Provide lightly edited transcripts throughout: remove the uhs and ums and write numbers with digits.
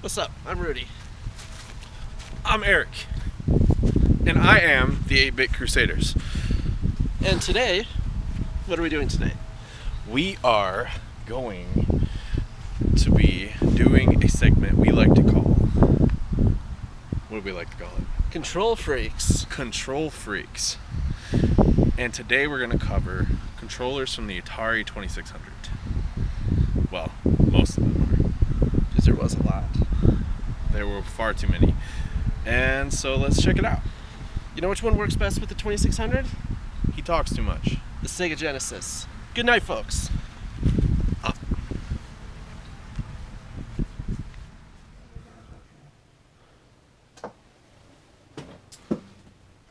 What's up? I'm Rudy. I'm Eric, and I am the 8-Bit Crusaders. And today, what are we doing tonight? We are going to be doing a segment we like to call, what do we like to call it? Control Freaks. Control Freaks. And today we're going to cover controllers from the Atari 2600. Well, most of them are. Because there was a lot. There were far too many. And so let's check it out. You know which one works best with the 2600? He talks too much. The Sega Genesis. Good night, folks.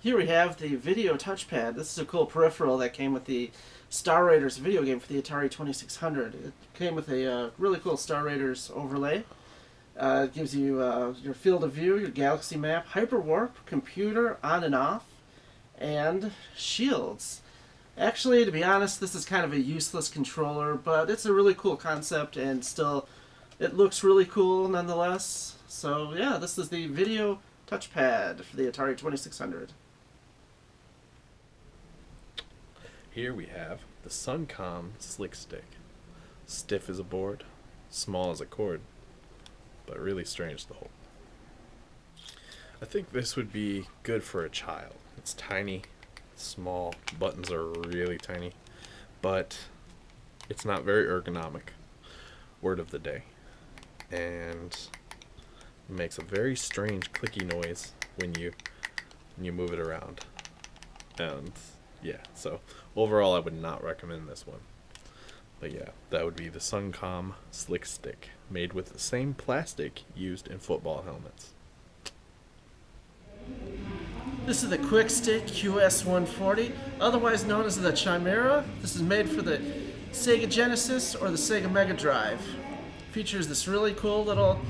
Here we have the video touchpad. This is a cool peripheral that came with the Star Raiders video game for the Atari 2600. It came with a really cool Star Raiders overlay. It gives you your field of view, your galaxy map, hyperwarp, computer, on and off, and shields. Actually, to be honest, this is kind of a useless controller, but it's a really cool concept, and still, it looks really cool nonetheless. So yeah, this is the video touchpad for the Atari 2600. Here we have the Suncom Slick Stick. Stiff as a board, small as a cord, but really strange to hold. I think this would be good for a child. It's tiny, small, buttons are really tiny, but it's not very ergonomic. Word of the day. And it makes a very strange clicky noise when you move it around. And yeah, so overall I would not recommend this one. But yeah, that would be the Suncom Slick Stick, made with the same plastic used in football helmets. This is the Quick Stick QS140, otherwise known as the Chimera. This is made for the Sega Genesis or the Sega Mega Drive. Features this really cool little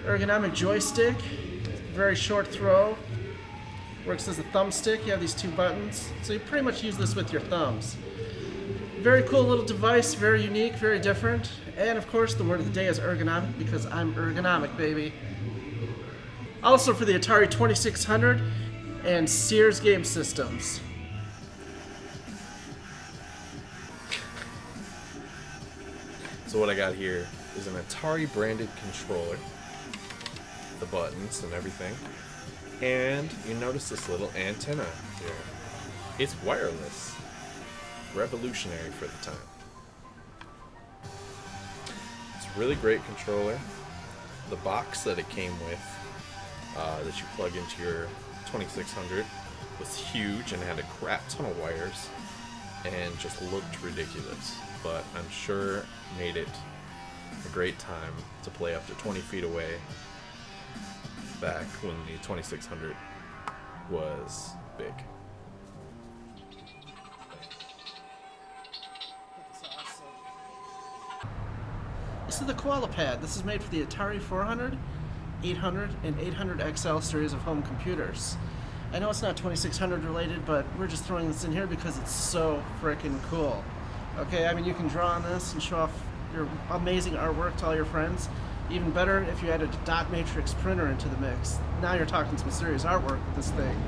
ergonomic joystick, very short throw. Works as a thumbstick. You have these two buttons, so you pretty much use this with your thumbs. Very cool little device, very unique, very different. And of course, the word of the day is ergonomic, because I'm ergonomic, baby. Also for the Atari 2600 and Sears Game Systems. So what I got here is an Atari branded controller, the buttons and everything, and you notice this little antenna here. It's wireless. Revolutionary for the time. It's a really great controller. The box that it came with, that you plug into your 2600, was huge and had a crap ton of wires and just looked ridiculous, but I'm sure made it a great time to play up to 20 feet away back when the 2600 was big. This is the Koala Pad. This is made for the Atari 400, 800, and 800 XL series of home computers. I know it's not 2600 related, but we're just throwing this in here because it's so freaking cool. Okay, I mean, you can draw on this and show off your amazing artwork to all your friends. Even better if you added a dot matrix printer into the mix. Now you're talking some serious artwork with this thing.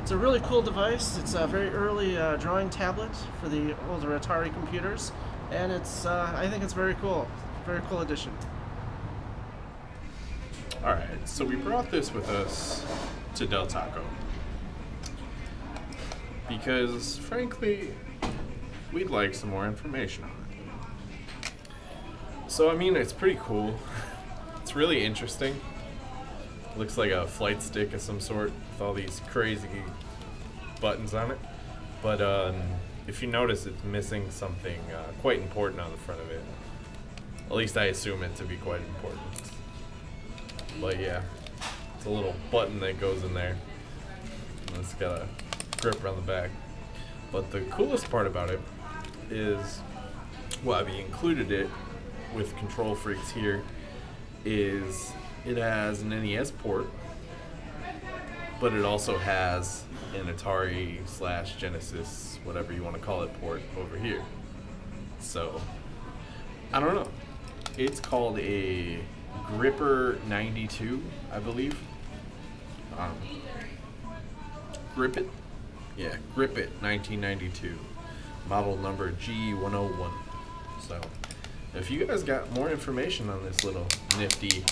It's a really cool device. It's a very early drawing tablet for the older Atari computers, and it's I think it's very cool. Very cool addition. Alright, so we brought this with us to Del Taco because, frankly, we'd like some more information on it. So, I mean, it's pretty cool. It's really interesting. Looks like a flight stick of some sort with all these crazy buttons on it. But if you notice, it's missing something quite important on the front of it. At least I assume it to be quite important. But yeah, it's a little button that goes in there. And it's got a grip around the back. But the coolest part about it is, well, we included it with Control Freaks here, is it has an NES port, but it also has an Atari / Genesis, whatever you want to call it, port over here. So, I don't know. It's called a Gripper 92, I believe. Grippit? Yeah, Grippit 1992. Model number G101. So, if you guys got more information on this little nifty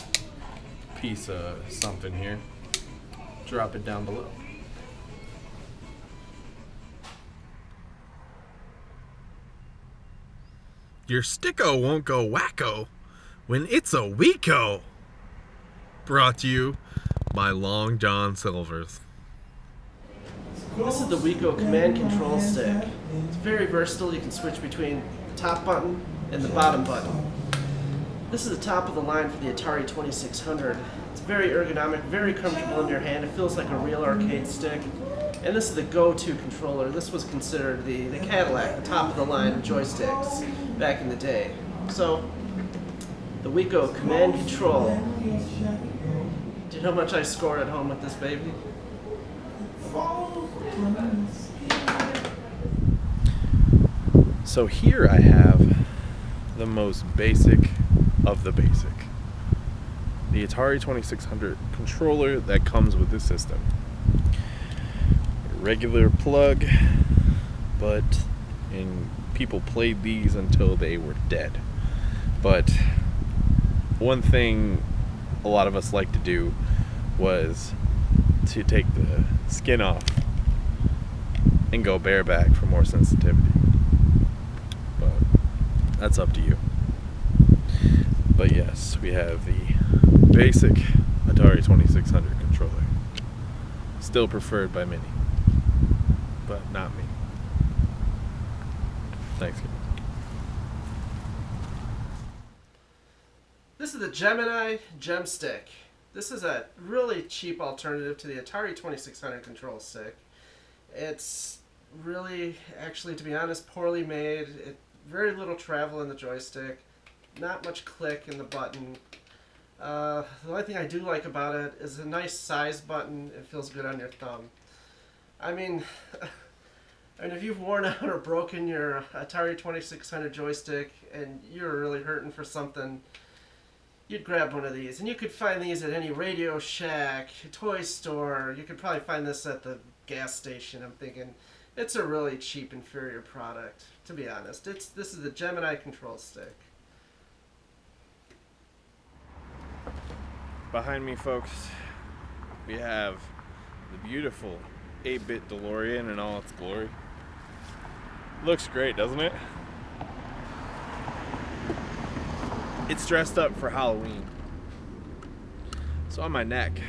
piece of something here, drop it down below. Your sticko won't go wacko when it's a Wico. Brought to you by Long John Silver's. This is the Wico command control stick. It's very versatile. You can switch between the top button and the bottom button. This is the top of the line for the Atari 2600. It's very ergonomic, very comfortable in your hand. It feels like a real arcade stick. And this is the go-to controller. This was considered the Cadillac, the top of the line joysticks back in the day. So, the Wico command control. Do you know how much I scored at home with this baby? So here I have the most basic of the basic. The Atari 2600 controller that comes with the system. A regular plug, and people played these until they were dead. But one thing a lot of us like to do was to take the skin off and go bareback for more sensitivity. But that's up to you. But yes, we have the basic Atari 2600 controller. Still preferred by many, but not me. Thanks, guys. This is the Gemini Gem Stick. This is a really cheap alternative to the Atari 2600 control stick. It's really, actually, to be honest, poorly made. Very little travel in the joystick. Not much click in the button. The only thing I do like about it is a nice size button. It feels good on your thumb. I mean, if you've worn out or broken your Atari 2600 joystick and you're really hurting for something, you'd grab one of these. And you could find these at any Radio Shack, toy store. You could probably find this at the gas station. I'm thinking it's a really cheap, inferior product, to be honest. This is the Gemini control stick. Behind me, folks, we have the beautiful 8-bit DeLorean in all its glory. Looks great, doesn't it? It's dressed up for Halloween. So on my neck,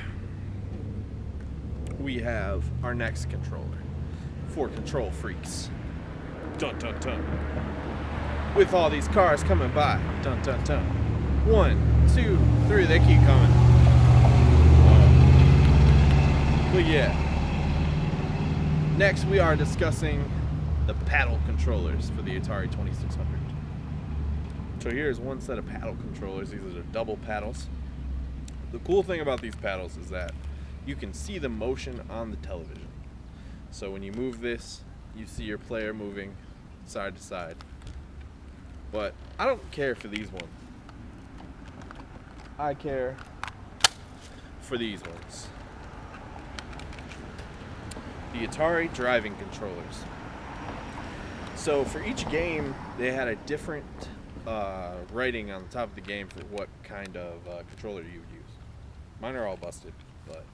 we have our next controller for control freaks. Dun dun dun. With all these cars coming by. Dun dun dun. 1, 2, 3, they keep coming. But yeah. Next we are discussing the paddle controllers for the Atari 2600. So here's one set of paddle controllers. These are the double paddles. The cool thing about these paddles is that you can see the motion on the television. So when you move this, you see your player moving side to side. But I don't care for these ones. I care for these ones. The Atari driving controllers. So for each game, they had a different writing on the top of the game for what kind of controller you would use. Mine are all busted, but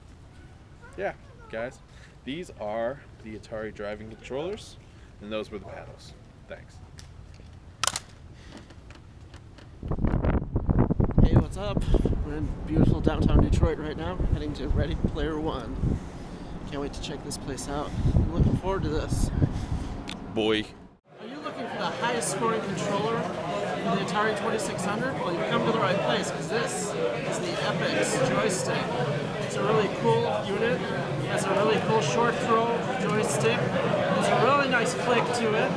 yeah, guys. These are the Atari driving controllers, and those were the paddles. Thanks. Hey, what's up? We're in beautiful downtown Detroit right now, heading to Ready Player One. Can't wait to check this place out. I'm looking forward to this. Boy. Are you looking for the highest scoring controller for the Atari 2600? Well, you've come to the right place, because this is the Epix joystick. It's a really cool unit. It has a really cool short throw joystick. There's a really nice click to it.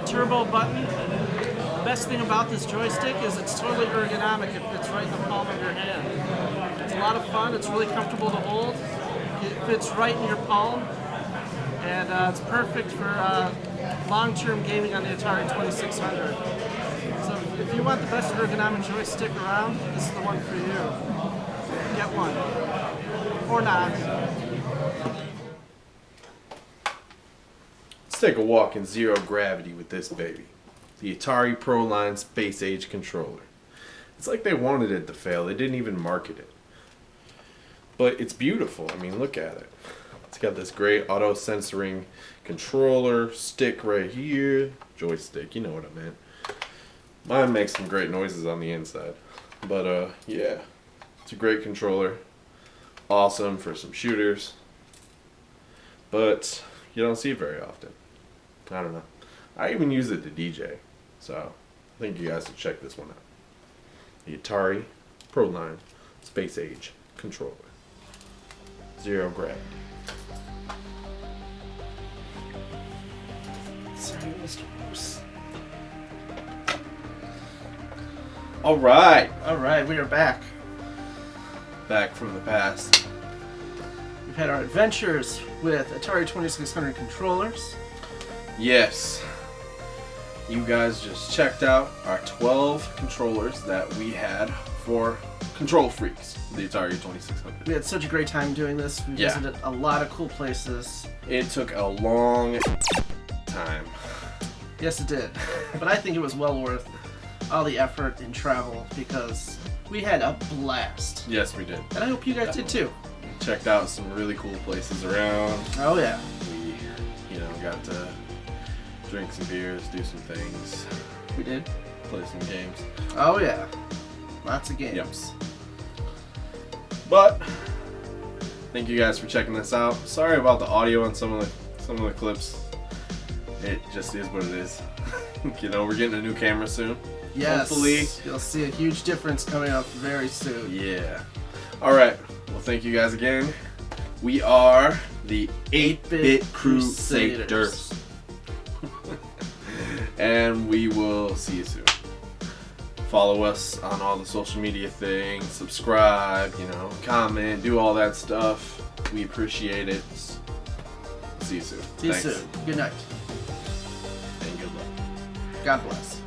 Turbo button. The best thing about this joystick is it's totally ergonomic. It fits right in the palm of your hand. It's a lot of fun. It's really comfortable to hold. It fits right in your palm. And it's perfect for long-term gaming on the Atari 2600. So if you want the best ergonomic joystick around, this is the one for you. Get one. Or not. Let's take a walk in zero gravity with this baby. The Atari Pro Line Space Age controller. It's like they wanted it to fail. They didn't even market it. But it's beautiful. I mean, look at it. It's got this great auto-censoring controller, stick right here, joystick, you know what I meant. Mine makes some great noises on the inside. But, yeah. It's a great controller. Awesome for some shooters. But you don't see it very often. I don't know. I even use it to DJ. So, I think you guys should check this one out. The Atari Pro Line Space Age controller. Zero gravity. Sorry, Mr. Bruce. Alright. Alright, we are back. Back from the past. We've had our adventures with Atari 2600 controllers. Yes. You guys just checked out our 12 controllers that we had for control freaks, the Atari 2600. We had such a great time doing this. We visited a lot of cool places. It took a long time. Yes, it did. But I think it was well worth all the effort and travel because we had a blast. Yes, we did. And I hope you guys did too. Checked out some really cool places around. Oh yeah. We, got to drink some beers, do some things. We did. Play some games. Oh yeah. Lots of games. Yep. But thank you guys for checking this out. Sorry about the audio on some of the clips. It just is what it is. We're getting a new camera soon. Yes. Hopefully. You'll see a huge difference coming up very soon. Yeah. Alright. Well, thank you guys again. We are the 8-Bit Crusaders. And we will see you soon. Follow us on all the social media things. Subscribe, comment, do all that stuff. We appreciate it. See you soon. See you soon. Good night. And good luck. God bless.